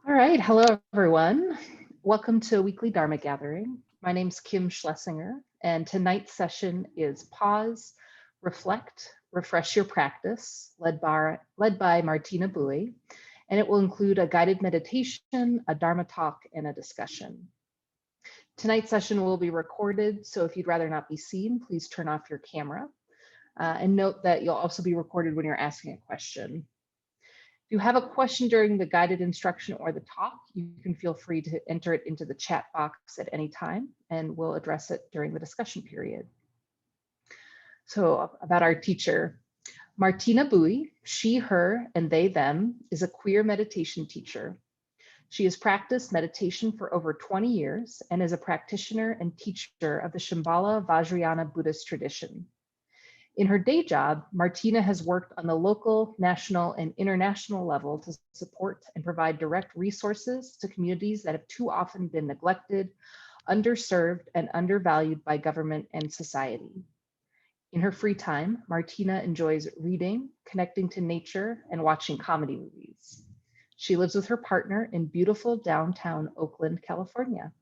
All right, hello everyone. Welcome to Weekly Dharma Gathering. My name's Kim Schlesinger, and tonight's session is Pause, Reflect, Refresh Your Practice, led by Martina Bouey, and it will include a guided meditation, a Dharma talk, and a discussion. Tonight's session will be recorded, so if you'd rather not be seen, please turn off your camera. And note that you'll also be recorded when you're asking a question. If you have a question during the guided instruction or the talk, you can feel free to enter it into the chat box at any time, and we'll address it during the discussion period. So about our teacher, Martina Bouey, she, her, and they, them, is a queer meditation teacher. She has practiced meditation for over 20 years and is a practitioner and teacher of the Shambhala Vajrayana Buddhist tradition. In her day job, Martina has worked on the local, national, and international level to support and provide direct resources to communities that have too often been neglected, underserved, and undervalued by government and society. In her free time, Martina enjoys reading, connecting to nature, and watching comedy movies. She lives with her partner in beautiful downtown Oakland, California.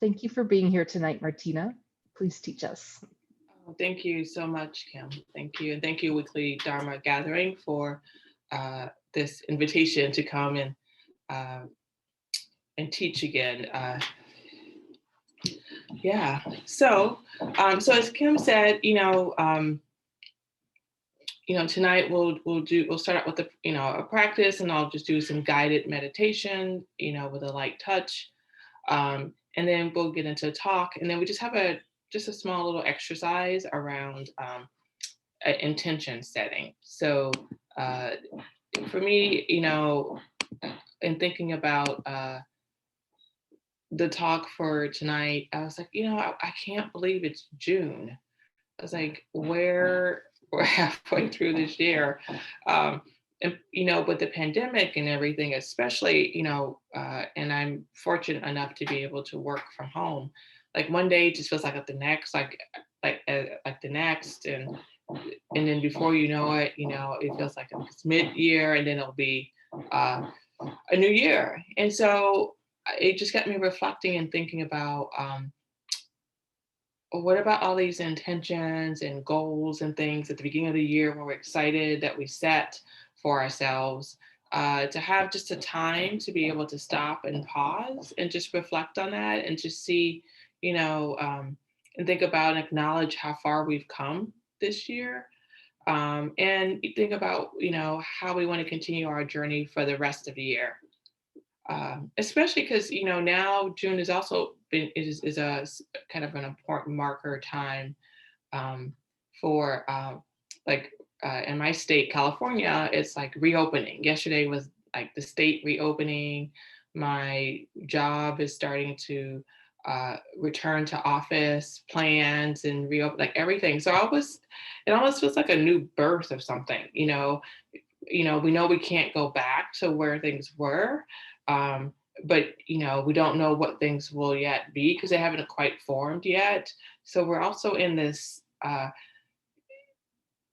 Thank you for being here tonight, Martina. Please teach us. Thank you so much, Kim. Thank you. And thank you, Weekly Dharma Gathering, for this invitation to come and teach again. So as Kim said, tonight we'll start out with a practice, and I'll just do some guided meditation, with a light touch, and then we'll get into a talk, and then we just have a small little exercise around intention setting. So for me, in thinking about the talk for tonight, I was like, I can't believe it's June. I was like, we're halfway through this year. And, with the pandemic and everything, especially, and I'm fortunate enough to be able to work from home. Like one day just feels like the next, like the next, and then before you know it, it feels like it's mid-year, and then it'll be a new year. And so it just got me reflecting and thinking about what about all these intentions and goals and things at the beginning of the year when we're excited that we set for ourselves, to have just a time to be able to stop and pause and just reflect on that and just see, and think about and acknowledge how far we've come this year. And think about, how we want to continue our journey for the rest of the year. Especially because, now June is also is a kind of an important marker time for in my state, California, it's like reopening. Yesterday was like the state reopening. My job is starting to return to office plans and reopen, like everything. So it almost feels like a new birth of something, we know we can't go back to where things were. But, we don't know what things will yet be because they haven't quite formed yet. So we're also in this, I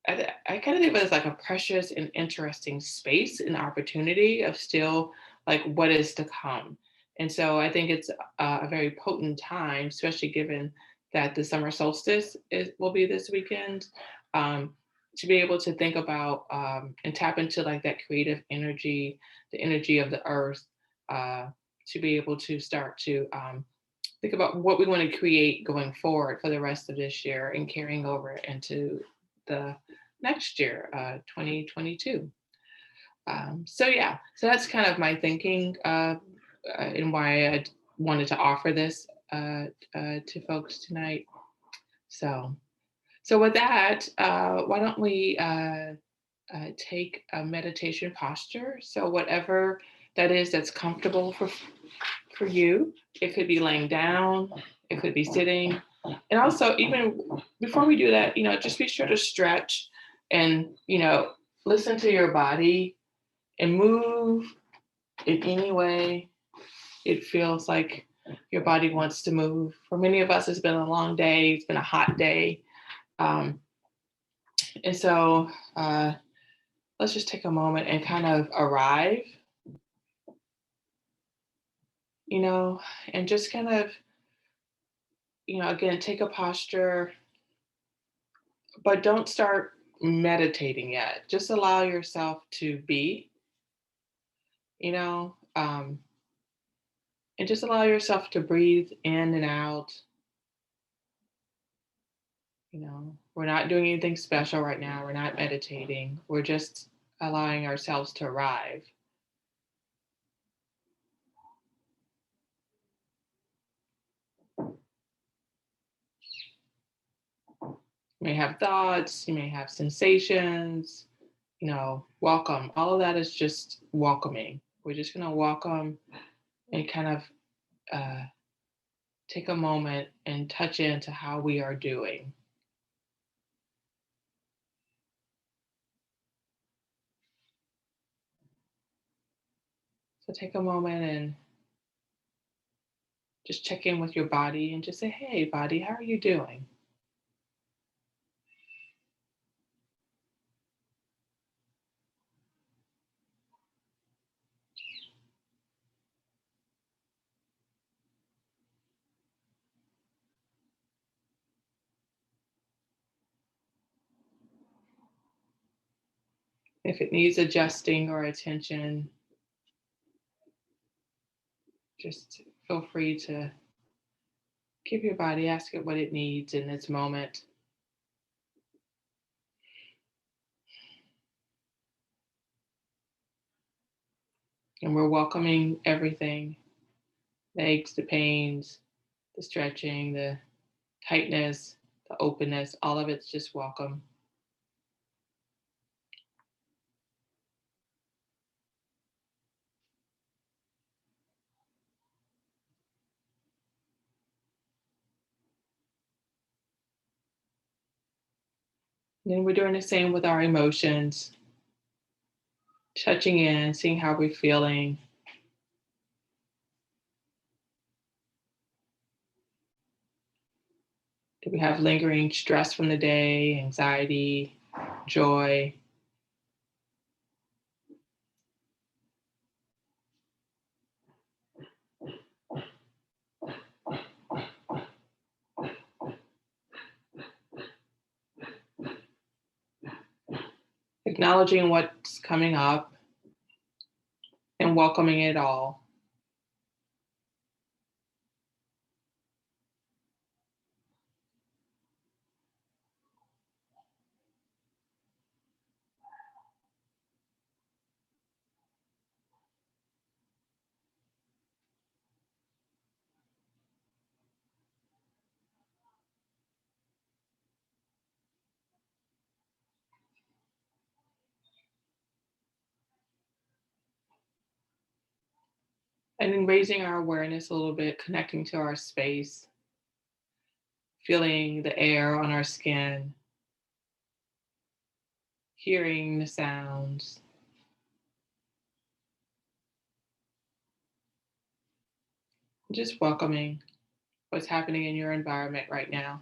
kind of think of it as like a precious and interesting space and opportunity of still like what is to come. And so I think it's a very potent time, especially given that the summer solstice will be this weekend, to be able to think about and tap into like that creative energy, the energy of the earth, to be able to start to think about what we want to create going forward for the rest of this year and carrying over into the next year, 2022. So that's kind of my thinking and why I wanted to offer this to folks tonight. So with that, why don't we take a meditation posture? So whatever that is that's comfortable for you. It could be laying down, it could be sitting. And also, even before we do that, just be sure to stretch and, listen to your body and move in any way it feels like your body wants to move. For many of us, it's been a long day, it's been a hot day. And so let's just take a moment and kind of arrive, you know, and just kind of, again, take a posture, but don't start meditating yet. Just allow yourself to be, you know, and just allow yourself to breathe in and out. We're not doing anything special right now. We're not meditating. We're just allowing ourselves to arrive. You may have thoughts, you may have sensations, welcome. All of that is just welcoming. We're just going to welcome and kind of uh, take a moment and touch into how we are doing. So take a moment and just check in with your body and just say, hey, body, how are you doing? If it needs adjusting or attention, just feel free to give your body, ask it what it needs in this moment. And we're welcoming everything, the aches, the pains, the stretching, the tightness, the openness, all of it's just welcome. And then we're doing the same with our emotions, touching in, seeing how we're feeling. Do we have lingering stress from the day, anxiety, joy? Acknowledging what's coming up and welcoming it all. And then raising our awareness a little bit, connecting to our space, feeling the air on our skin, hearing the sounds, just welcoming what's happening in your environment right now.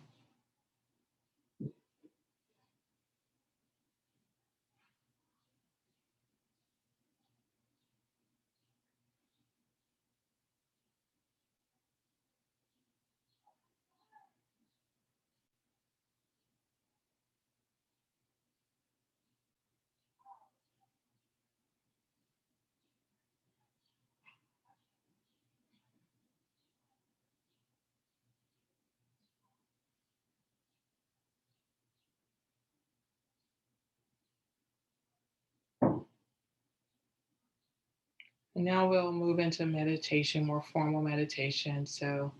And now we'll move into meditation, more formal meditation. So,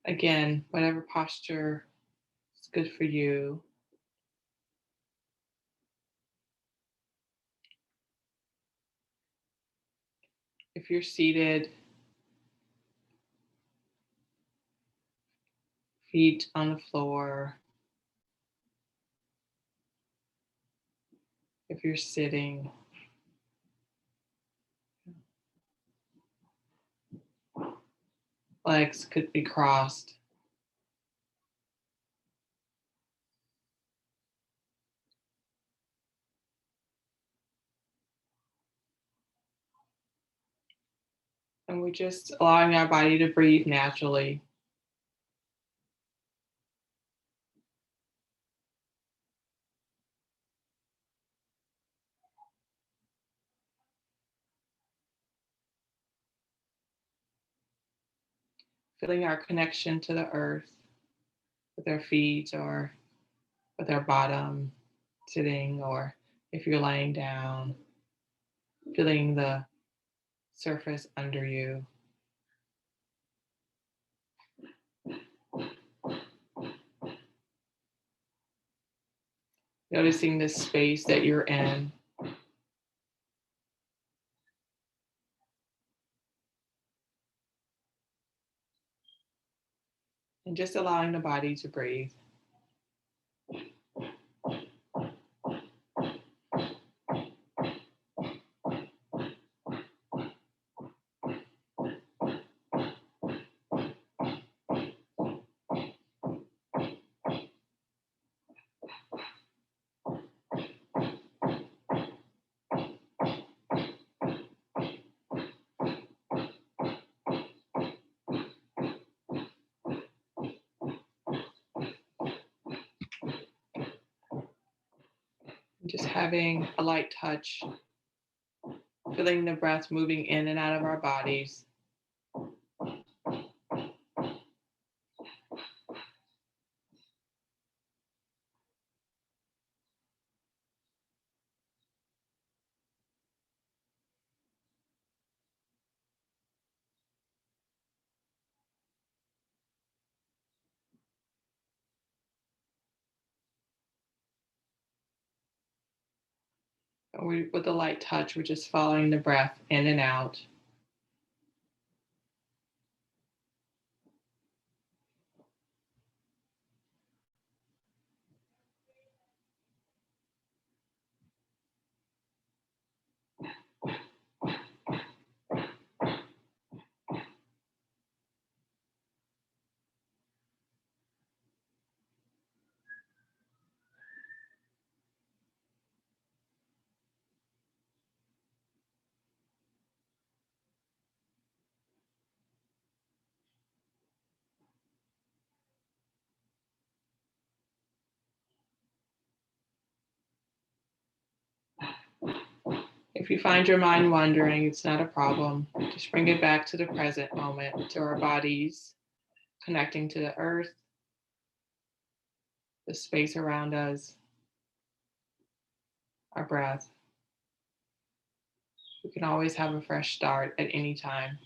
again, whatever posture is good for you. If you're seated, feet on the floor. If you're sitting, legs could be crossed. And we're just allowing our body to breathe naturally. Feeling our connection to the earth with our feet or with our bottom sitting, or if you're laying down, feeling the surface under you. Noticing the space that you're in. And just allowing the body to breathe. Just having a light touch, feeling the breath moving in and out of our bodies. With a light touch, we're just following the breath in and out. If you find your mind wandering, it's not a problem. Just bring it back to the present moment, to our bodies, connecting to the earth, the space around us, our breath. We can always have a fresh start at any time.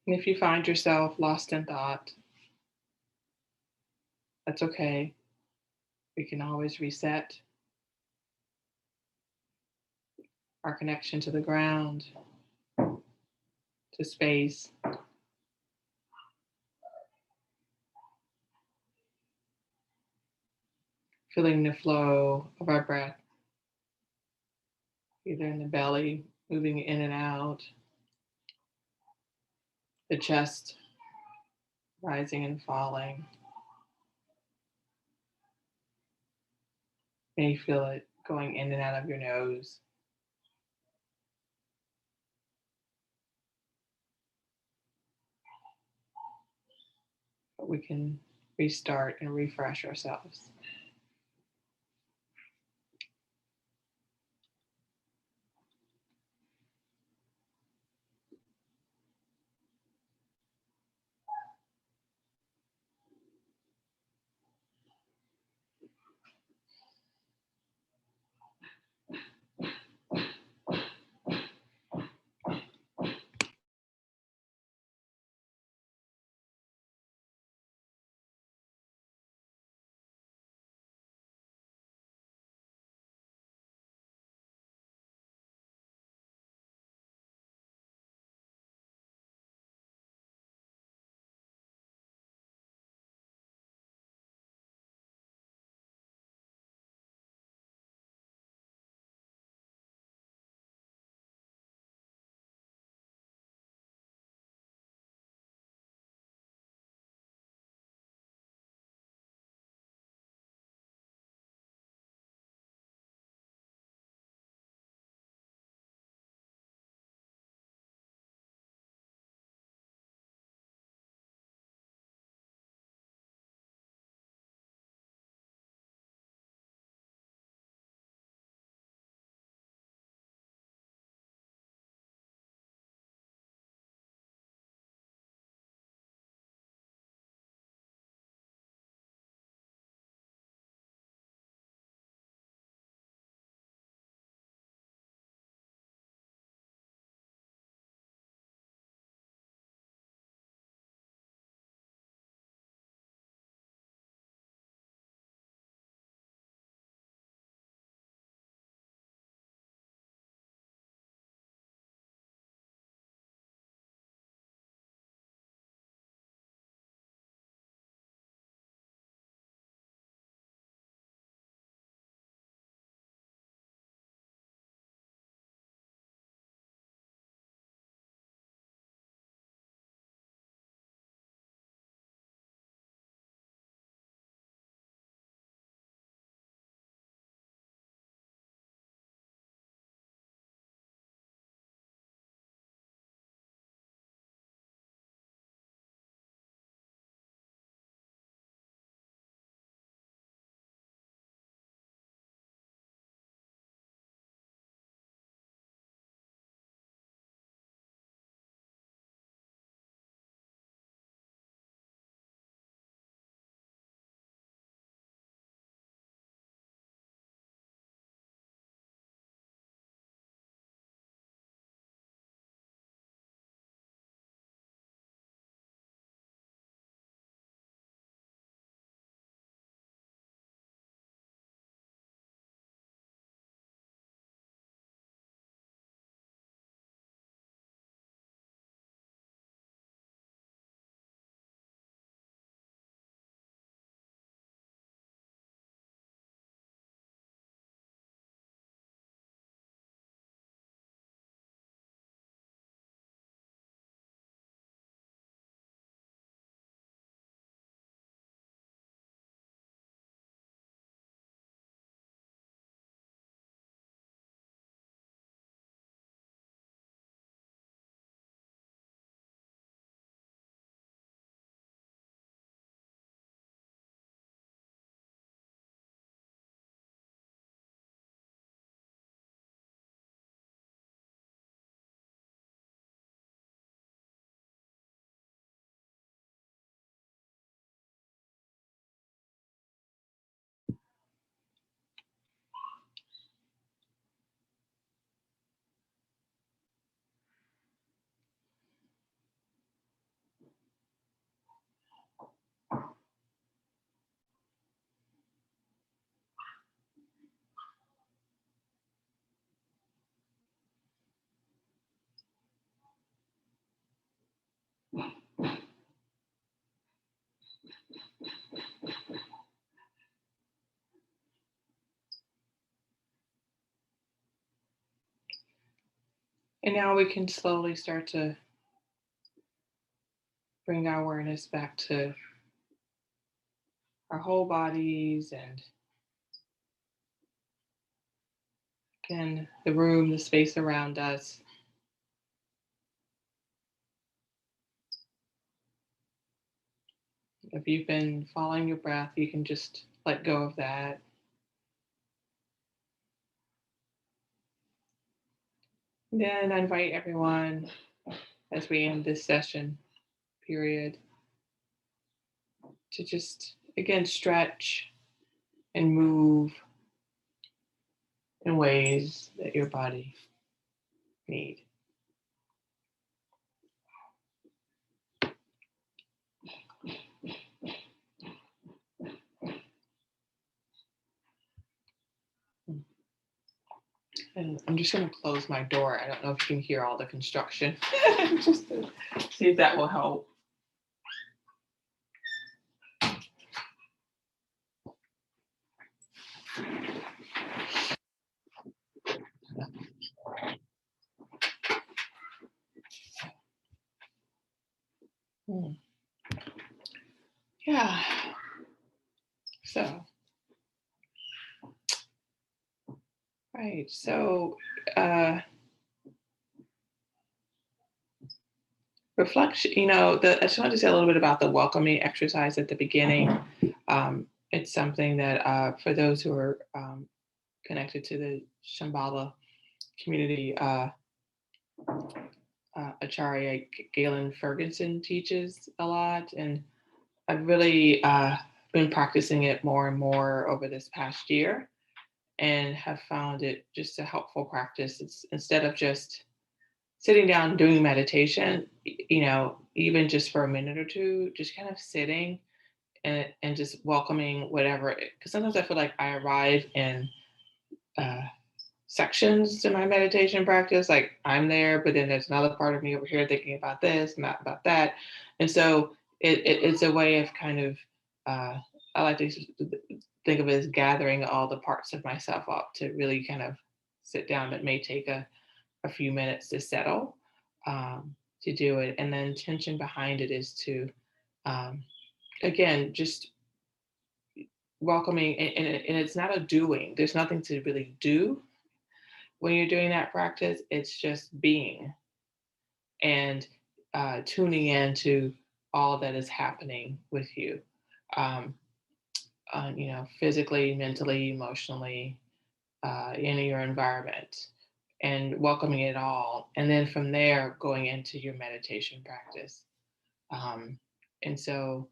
And if you find yourself lost in thought, that's okay. We can always reset our connection to the ground, to space, feeling the flow of our breath, either in the belly, moving in and out, the chest rising and falling. May you feel it going in and out of your nose. But we can restart and refresh ourselves. And now we can slowly start to bring our awareness back to our whole bodies and again, the room, the space around us. If you've been following your breath, you can just let go of that. Then I invite everyone as we end this session period to just again stretch and move in ways that your body need. And I'm just going to close my door. I don't know if you can hear all the construction, just to see if that will help. Yeah. So, right. So, reflection, I just wanted to say a little bit about the welcoming exercise at the beginning. It's something that for those who are connected to the Shambhala community, Acharya Galen Ferguson teaches a lot. And I've really been practicing it more and more over this past year and have found it just a helpful practice. It's instead of just sitting down doing meditation, even just for a minute or two, just kind of sitting and just welcoming whatever. Because sometimes I feel like I arrive in uh, sections to my meditation practice. Like I'm there, but then there's another part of me over here thinking about this, not about that. And so it's a way of kind of, I like to think of it as gathering all the parts of myself up to really kind of sit down. It may take a few minutes to settle, to do it. And the intention behind it is to, again, just welcoming, and it's not a doing. There's nothing to really do when you're doing that practice. It's just being and tuning into all that is happening with you, um, physically, mentally, emotionally, in your environment, and welcoming it all. And then from there, going into your meditation practice. Um, and so,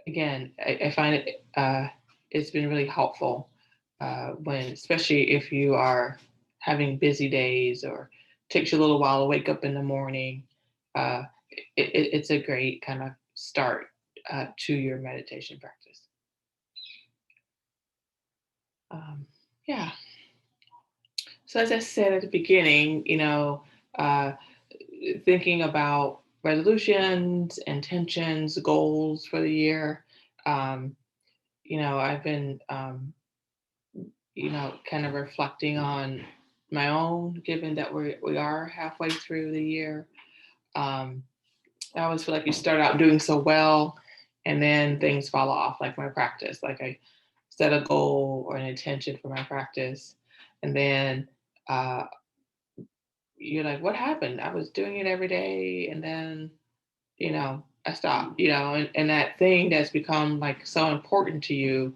again, I find it's been really helpful when, especially if you are having busy days or takes you a little while to wake up in the morning. Uh, it's a great kind of start to your meditation practice. Yeah. So as I said at the beginning, uh, thinking about resolutions, intentions, goals for the year. Um, I've been, kind of reflecting on my own, given that we are halfway through the year. Um, I always feel like you start out doing so well and then things fall off, like my practice. Like I set a goal or an intention for my practice. And then uh, you're like, what happened? I was doing it every day. And then, I stopped, and that thing that's become like so important to you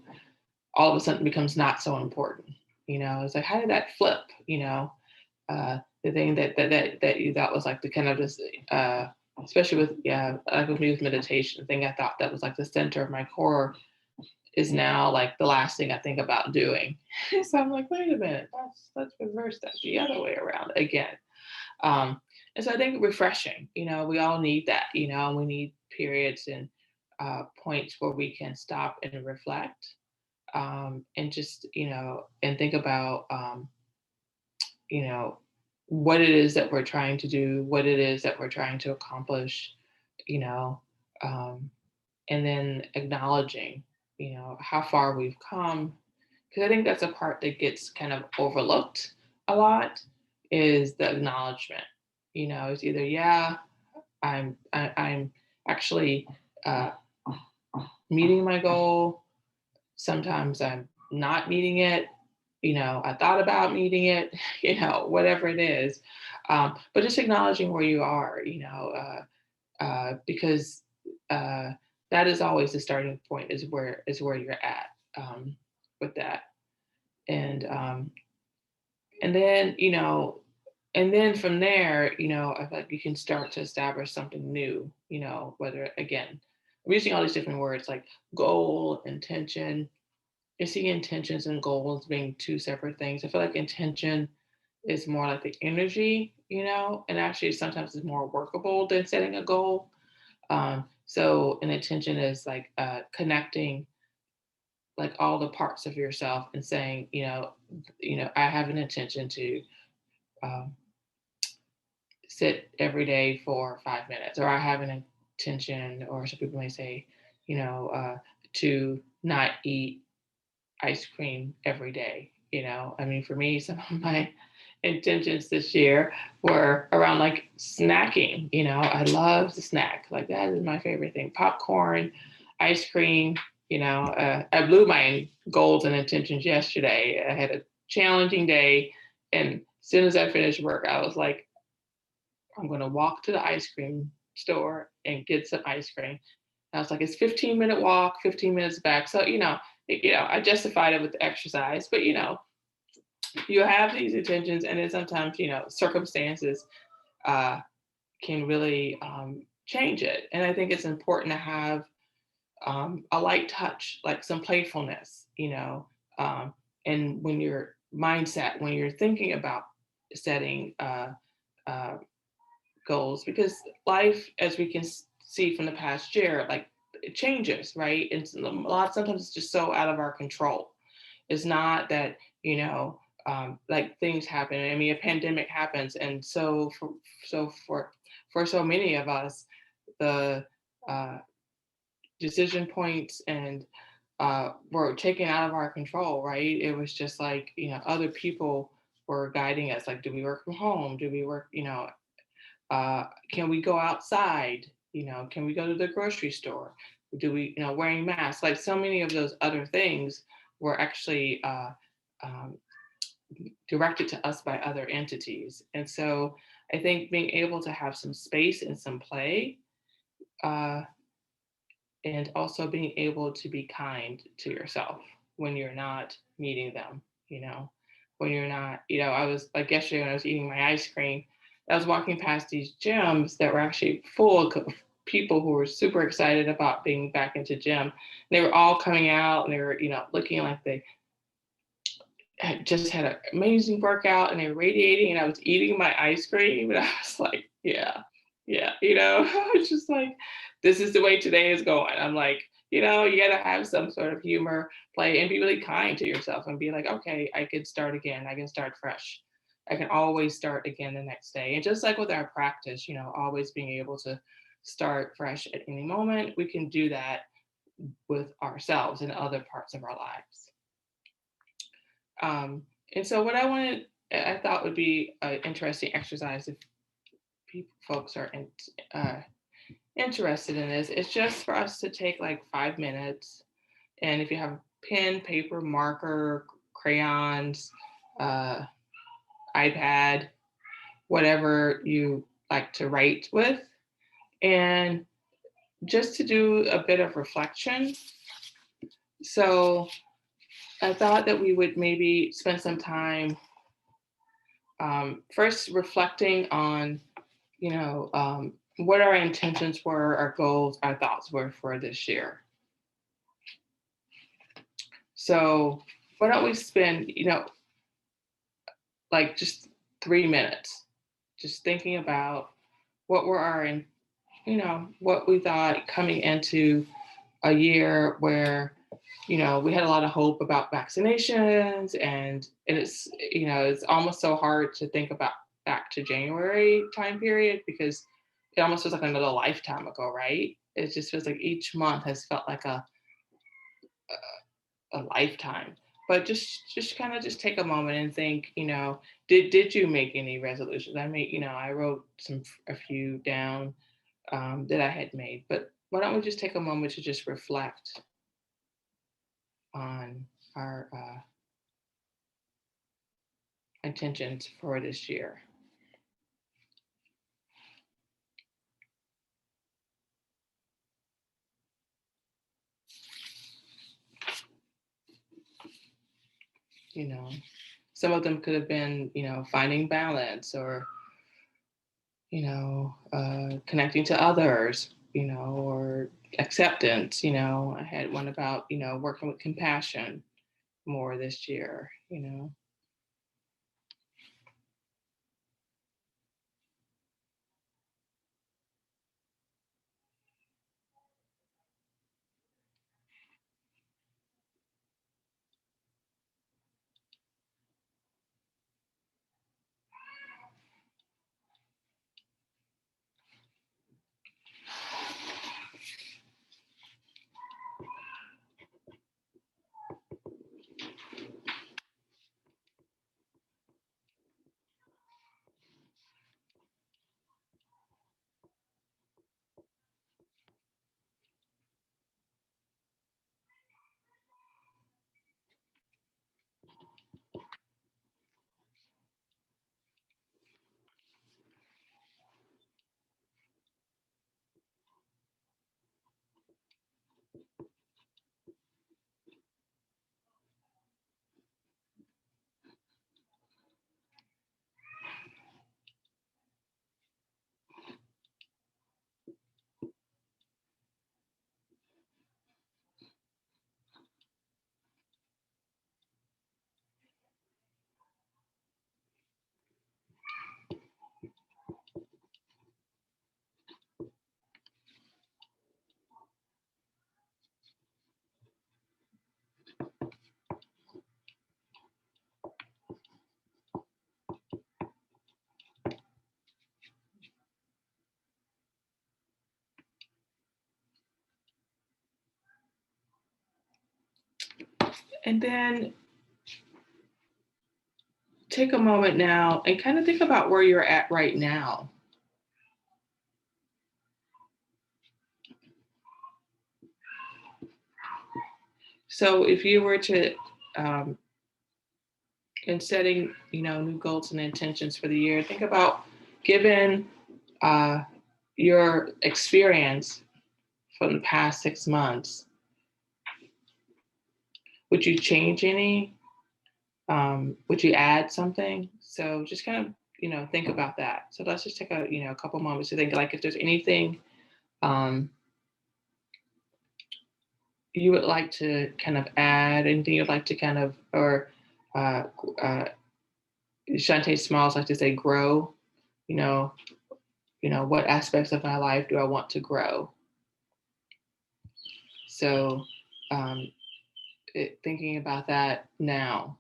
all of a sudden becomes not so important. It's like, how did that flip? The thing that you thought was like the kind of this, especially with, yeah, like with me with meditation, the thing I thought that was like the center of my core is now like the last thing I think about doing. So I'm like, wait a minute, let's reverse that the other way around again. Um, and so I think refreshing, we all need that, we need periods and points where we can stop and reflect, and just, and think about, you know, what it is that we're trying to do, what it is that we're trying to accomplish, you know, um, and then acknowledging, how far we've come. Because I think that's a part that gets kind of overlooked a lot is the acknowledgement. It's either, yeah, I'm actually uh, meeting my goal. Sometimes I'm not meeting it. I thought about meeting it, whatever it is. But just acknowledging where you are, because uh, that is always the starting point, is where you're at, with that. And and then you know and then from there, I feel like you can start to establish something new, whether, again, I'm using all these different words like goal, intention. I see intentions and goals being two separate things. I feel like intention is more like the energy, and actually sometimes it's more workable than setting a goal. So an intention is like connecting like all the parts of yourself and saying, I have an intention to um, sit every day for 5 minutes, or I have an intention, or some people may say, to not eat ice cream every day. I mean, for me, some of my intentions this year were around like snacking. I love to snack. Like, that is my favorite thing. Popcorn, ice cream. I blew my goals and intentions yesterday. I had a challenging day. And as soon as I finished work, I was like, I'm going to walk to the ice cream store and get some ice cream. I was like, it's 15-minute walk, 15 minutes back. So, I justified it with the exercise, but you have these intentions, and then sometimes, circumstances uh, can really change it. And I think it's important to have a light touch, like some playfulness, um, and when you're thinking about setting uh, goals, because life, as we can see from the past year, like, it changes, right? It's a lot, sometimes it's just so out of our control. It's not that, like, things happen. I mean, a pandemic happens. And so for so many of us, the uh, decision points and were taken out of our control, right? It was just like, other people were guiding us. Like, do we work from home? Do we work, can we go outside? Can we go to the grocery store? Do we, wearing masks? Like, so many of those other things were actually um, directed to us by other entities. And so I think being able to have some space and some play, uh, and also being able to be kind to yourself when you're not meeting them, when you're not, I was like yesterday when I was eating my ice cream, I was walking past these gyms that were actually full of people who were super excited about being back into gym. And they were all coming out, and they were, looking like they had just had an amazing workout, and they were radiating, and I was eating my ice cream, and I was like, yeah, yeah, it's just like, this is the way today is going. I'm like, you got to have some sort of humor, play, and be really kind to yourself, and be like, okay, I can start again. I can start fresh. I can always start again the next day. And just like with our practice, always being able to start fresh at any moment, we can do that with ourselves and other parts of our lives. And so what I thought would be an interesting exercise, if folks are interested in this, is just for us to take like 5 minutes. And if you have pen, paper, marker, crayons, uh, iPad, whatever you like to write with, and just to do a bit of reflection. So I thought that we would maybe spend some time first reflecting on, what our intentions were, our goals, our thoughts were for this year. So why don't we spend, like just 3 minutes just thinking about what were what we thought coming into a year where, we had a lot of hope about vaccinations, and it's almost so hard to think about back to January time period, because it almost feels like another lifetime ago, right? It just feels like each month has felt like a lifetime. but just kind of just take a moment and think, did you make any resolutions? I wrote a few down that I had made, but why don't we just take a moment to just reflect on our intentions for this year? You know, some of them could have been, finding balance, or connecting to others, or acceptance. I had one about, working with compassion more this year. And then take a moment now and kind of think about where you're at right now. So if you were to, in setting, new goals and intentions for the year, think about, given your experience from the past 6 months, would you change any? Would you add something? So just kind of, think about that. So let's just take a couple moments to think, like, if there's anything um, you would like to kind of add, anything you'd like to kind of, or uh, uh, Shantae Smalls like to say, grow. You know, what aspects of my life do I want to grow? So, um, thinking about that now.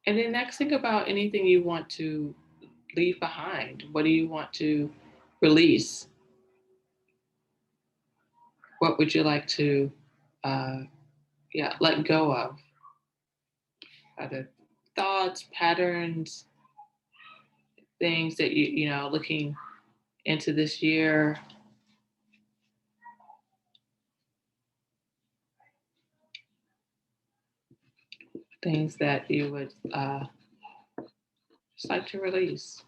And then next, think about anything you want to leave behind. What do you want to release? What would you like to, uh, let go of? Other thoughts, patterns, things that looking into this year? Things that you would just like to release.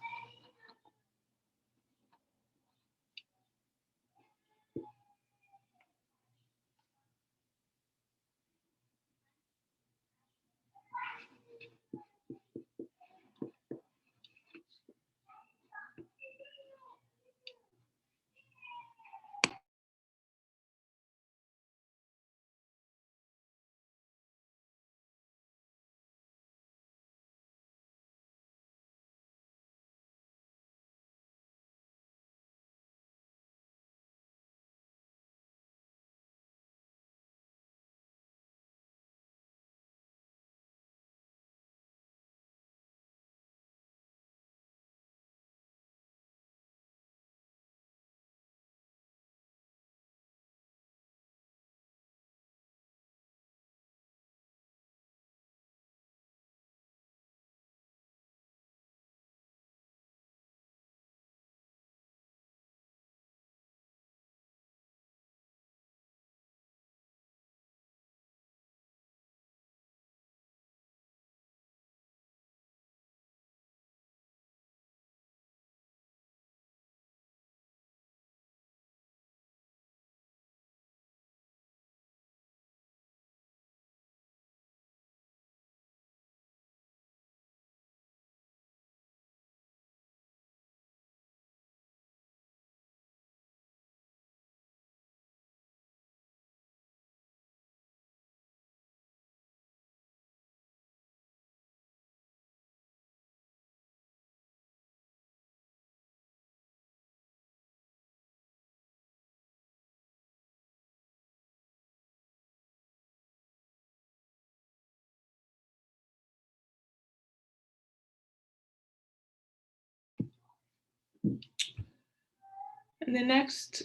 And the next,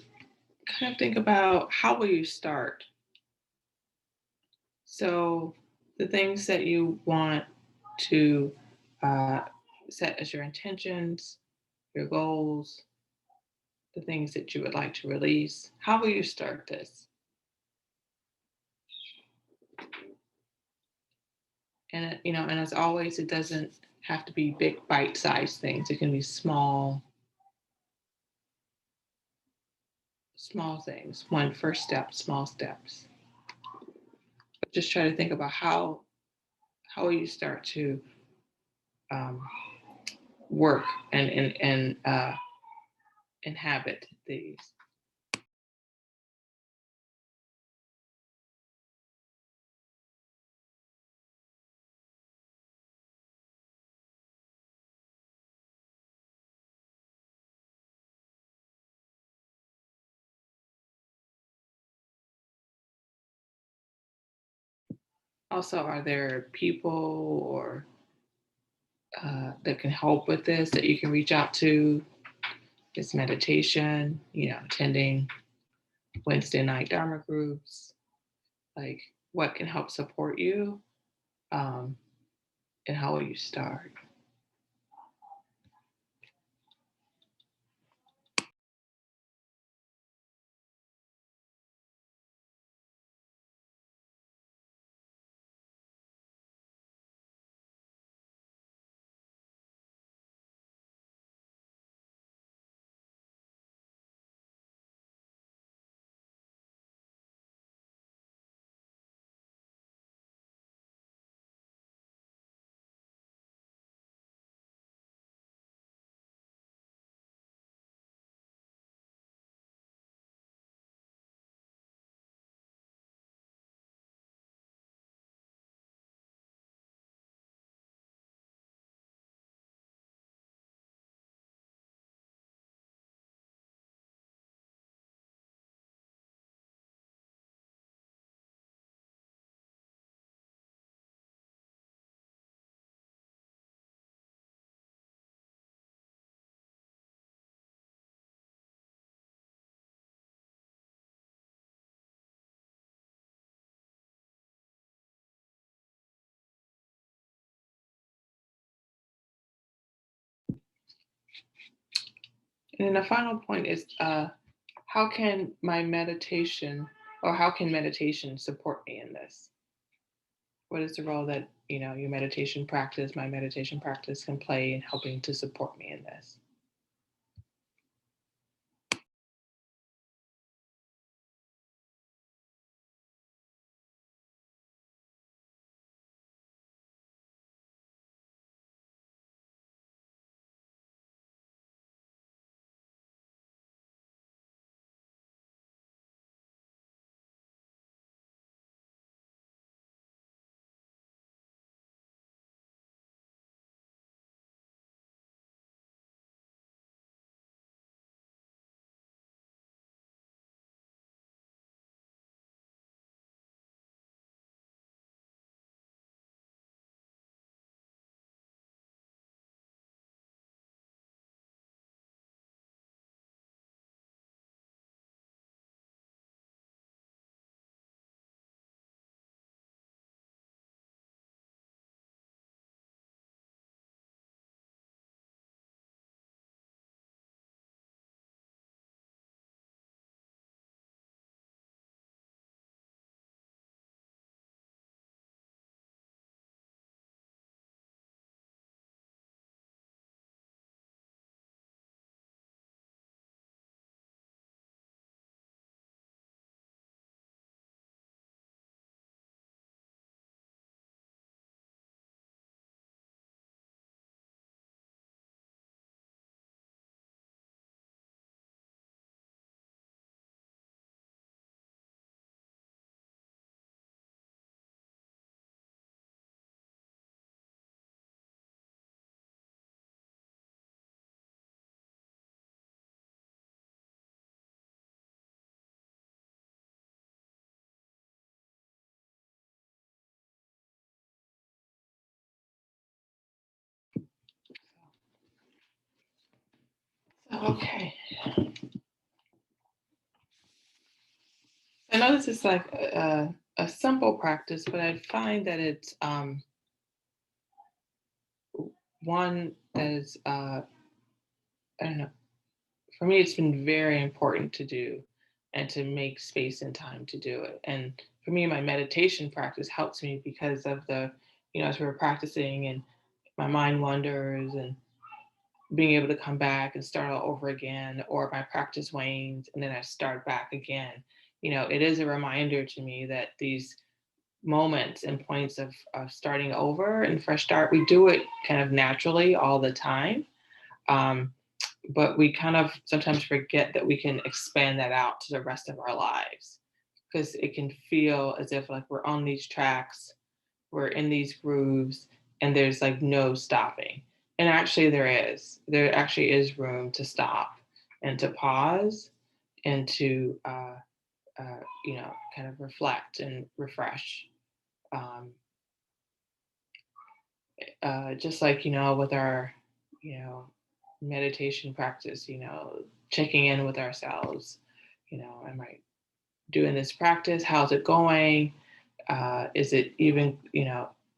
kind of think about how will you start? So the things that you want to uh, set as your intentions, your goals, the things that you would like to release. How will you start this? And and as always, it doesn't have to be big bite-sized things. It can be small things. One first step, small steps. But just try to think about how will you start to um, work and inhabit these. Also, are there people or that can help with this that you can reach out to? This meditation, attending Wednesday night Dharma groups, like what can help support you, um, and how will you start? And then the final point is, how can my meditation, or how can meditation support me in this? What is the role that, your meditation practice, my meditation practice can play in helping to support me in this? Okay. I know this is like a simple practice, but I find that it's one that is, I don't know, for me, it's been very important to do and to make space and time to do it. And for me, my meditation practice helps me because of the, as we were practicing and my mind wanders and being able to come back and start all over again, or my practice wanes and then I start back again. It is a reminder to me that these moments and points of starting over and fresh start, we do it kind of naturally all the time. Um, but we kind of sometimes forget that we can expand that out to the rest of our lives because it can feel as if like we're on these tracks, we're in these grooves, and there's like no stopping. And actually, there actually is room to stop and to pause and to, kind of reflect and refresh. Um, just like, with our, you know, meditation practice, checking in with ourselves, am I doing this practice? How's it going? Is it even,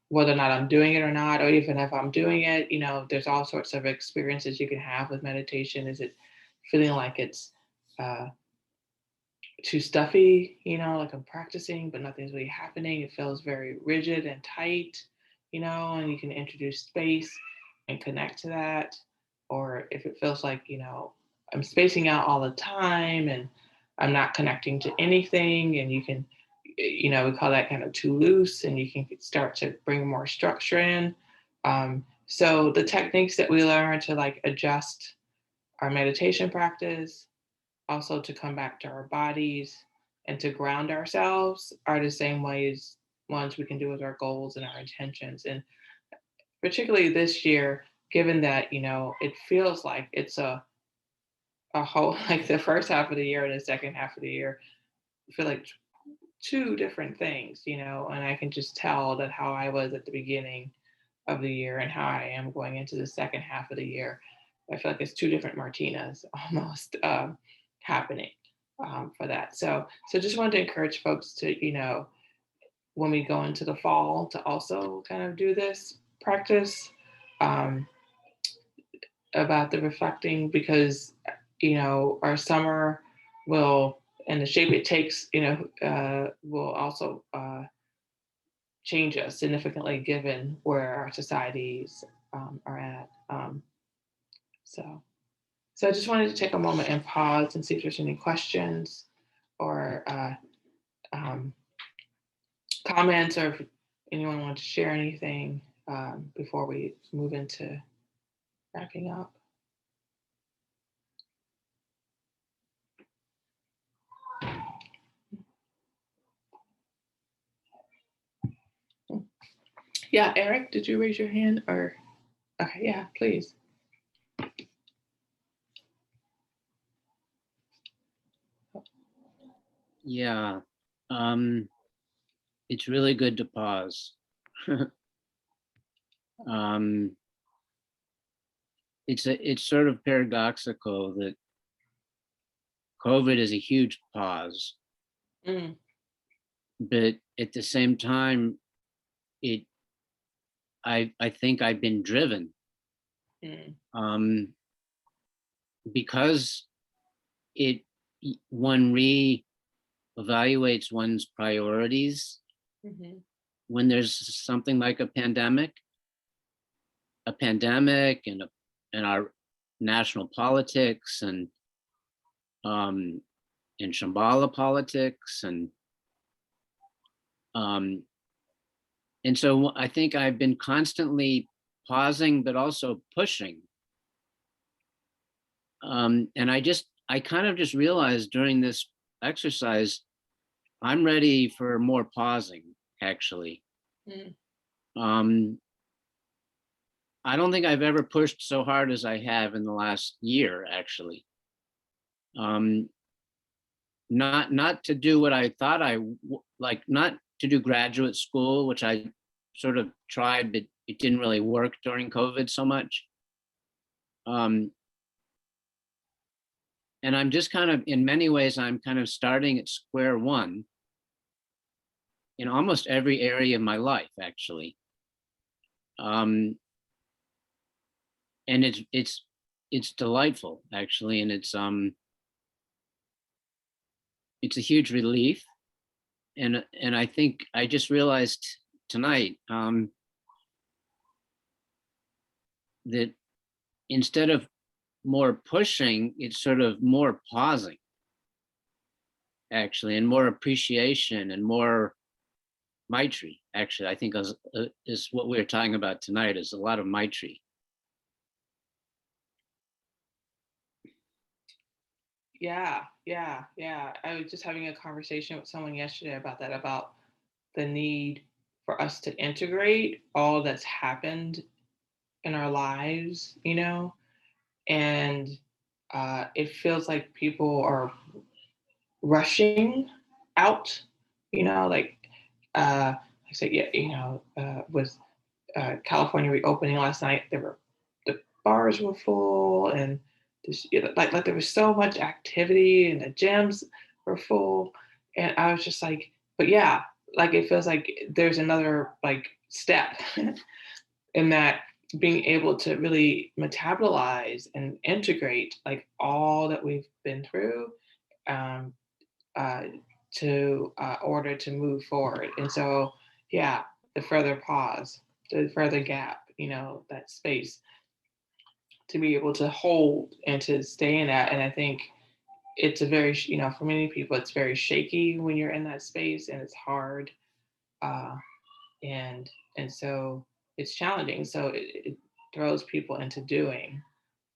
whether or not I'm doing it or not, or even if I'm doing it, there's all sorts of experiences you can have with meditation. Is it feeling like it's uh, too stuffy, like I'm practicing, but nothing's really happening? It feels very rigid and tight, and you can introduce space and connect to that. Or if it feels like, I'm spacing out all the time and I'm not connecting to anything, and you can, we call that kind of too loose, and you can start to bring more structure in. So the techniques that we learn to like adjust our meditation practice, also to come back to our bodies and to ground ourselves, are the same ways ones we can do with our goals and our intentions. And particularly this year, given that, it feels like it's a whole, like the first half of the year and the second half of the year, I feel like two different things, and I can just tell that how I was at the beginning of the year and how I am going into the second half of the year. I feel like it's two different Martinas almost happening for that. So just wanted to encourage folks to, when we go into the fall, to also kind of do this practice um, about the reflecting, because our summer will, and the shape it takes, will also change us significantly given where our societies are at. So, so I just wanted to take a moment and pause and see if there's any questions or um, comments, or if anyone wants to share anything before we move into wrapping up. Yeah, Eric, did you raise your hand? Or okay, yeah, please. Yeah, it's really good to pause. um, it's sort of paradoxical that COVID is a huge pause, Mm, but at the same time, it I think I've been driven mm, um, because it one re-evaluates one's priorities mhm, when there's something like a pandemic and our national politics um, and Shambhala politics um, and so I think I've been constantly pausing but also pushing. And I kind of just realized during this exercise, I'm ready for more pausing, actually. mm. Um, I don't think I've ever pushed so hard as I have in the last year, actually. Um, not to do what I thought like, not to do graduate school, which I sort of tried, but it didn't really work during COVID so much. Um, and I'm just kind of, in many ways, I'm kind of starting at square one in almost every area of my life, actually. Um, and it's delightful, actually, and it's a huge relief. And I think I just realized tonight that instead of more pushing, it's sort of more pausing, actually, and more appreciation and more Maitri. Actually, I think is what we were talking about tonight, is a lot of Maitri. Yeah, yeah, yeah. I was just having a conversation with someone yesterday about that, about the need for us to integrate all that's happened in our lives, and it feels like people are rushing out, like I said, yeah, with California reopening last night, the bars were full, and like there was so much activity, and the gyms were full, and I was just like, but yeah, like it feels like there's another like step in that, being able to really metabolize and integrate like all that we've been through, um, uh, to order to move forward. And so, yeah, the further pause, the further gap, that space to be able to hold and to stay in that. And I think it's a very, for many people, it's very shaky when you're in that space, and it's hard. Uh, and so it's challenging. So it throws people into doing.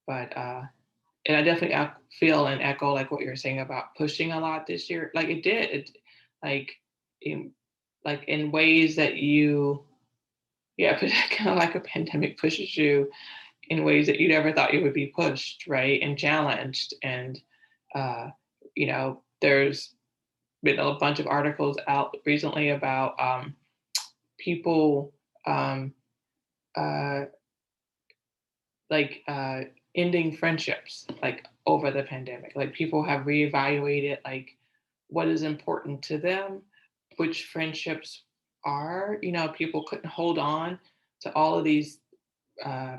But and I definitely feel and echo like what you're saying about pushing a lot this year. Like it did, like in like in ways that yeah, but kind of like a pandemic pushes you in ways that you never thought you would be pushed, right, and challenged. And there's been a bunch of articles out recently about people um, uh, like ending friendships like over the pandemic. Like people have reevaluated like what is important to them, which friendships are. People couldn't hold on to all of these uh,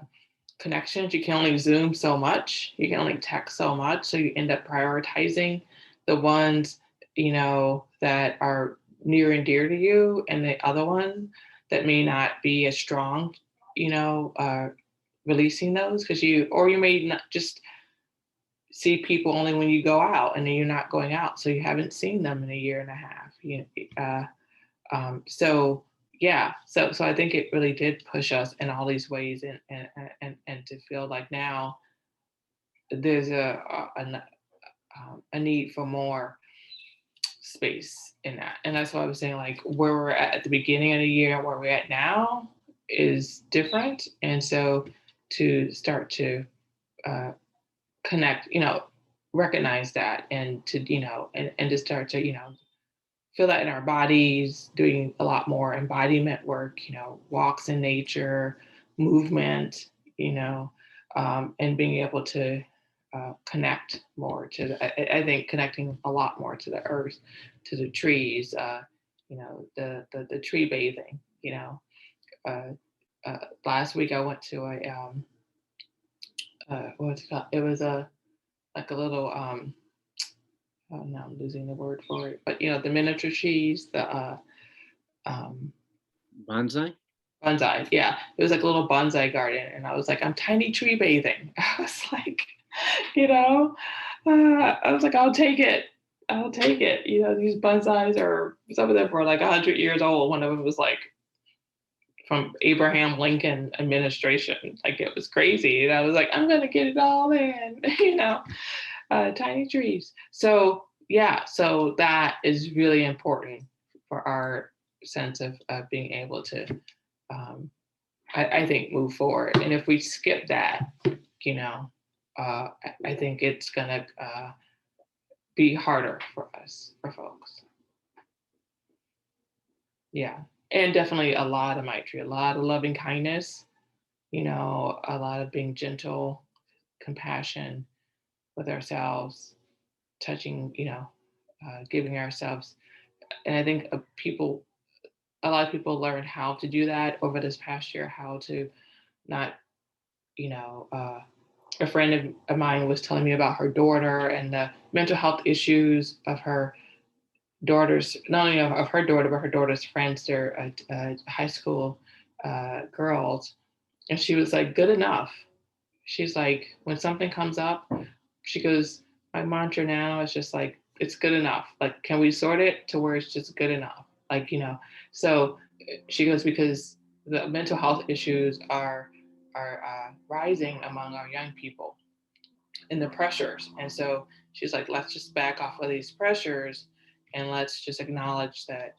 connections. You can only Zoom so much. You can only text so much. So you end up prioritizing the ones, that are near and dear to you, and the other one that may not be as strong, releasing those because you may not just see people only when you go out, and then you're not going out. So you haven't seen them in a year and a half. So yeah, so I think it really did push us in all these ways, and to feel like now there's a need for more space in that. And that's why I was saying, like, where we're at the beginning of the year and where we're at now is different. And so to start to connect, recognize that, and to, and to start to, feel that in our bodies, doing a lot more embodiment work, walks in nature, movement, and being able to connect more to I think connecting a lot more to the earth, to the trees, the tree bathing, last week I went to what's it called? It was like a little, oh, now I'm losing the word for it, but the miniature trees, the Bonsai? bonsai. Yeah, it was like a little bonsai garden, and I was like, I'm tiny tree bathing. I was like, I was like, I'll take it. I'll take it. These bonsais are, some of them were like 100 years old. One of them was like from Abraham Lincoln administration. Like, it was crazy. And I was like, I'm gonna get it all in, tiny trees. So yeah, so that is really important for our sense of being able to, I think, move forward. And if we skip that, I think it's gonna be harder for us, for folks. Yeah, and definitely a lot of Maitri, a lot of loving kindness, a lot of being gentle, compassion with ourselves, touching, giving ourselves. And I think a lot of people learned how to do that over this past year, how to not, a friend of mine was telling me about her daughter and the mental health issues of her daughter's, not only of her daughter, but her daughter's friends. They're high school girls. And she was like, good enough. She's like, when something comes up, she goes, my mantra now is just like, it's good enough. Like, can we sort it to where it's just good enough? Like, so she goes, because the mental health issues are rising among our young people, and the pressures. And so she's like, let's just back off of these pressures, and let's just acknowledge that,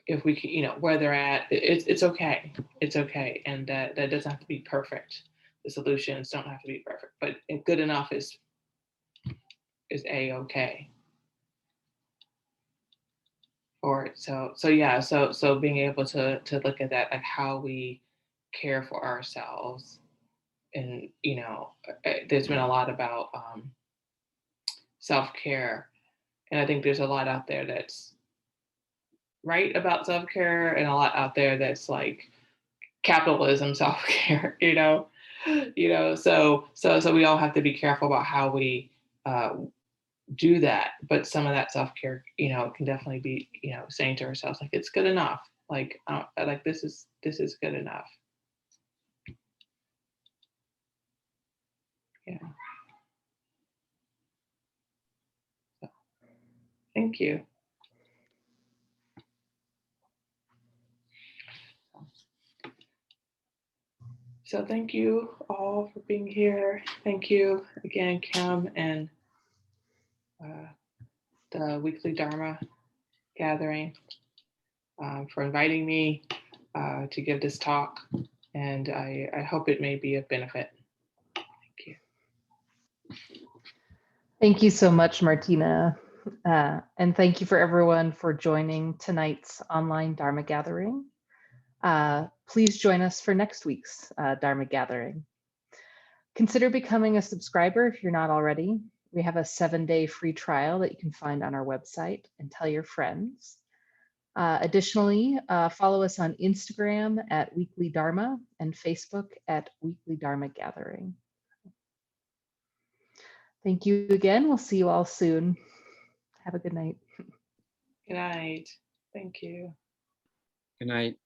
if we can, where they're at, it's okay. It's okay. And that doesn't have to be perfect. The solutions don't have to be perfect, but good enough is a-okay for it. So yeah, so being able to look at that, like how we care for ourselves. And there's been a lot about self-care, and I think there's a lot out there that's right about self-care, and a lot out there that's like capitalism self-care, so we all have to be careful about how we do that. But some of that self-care, can definitely be, saying to ourselves, like, it's good enough. Like, like this is good enough. Yeah. So, thank you. So thank you all for being here. Thank you again, Kim, and the weekly Dharma gathering, for inviting me to give this talk. And I hope it may be of benefit. Thank you. Thank you so much, Martina. And thank you for everyone for joining tonight's online Dharma gathering. Please join us for next week's Dharma gathering. Consider becoming a subscriber if you're not already. We have a 7-day free trial that you can find on our website, and tell your friends. Additionally, follow us on Instagram at Weekly Dharma and Facebook at Weekly Dharma Gathering. Thank you again. We'll see you all soon. Have a good night. Good night. Thank you. Good night.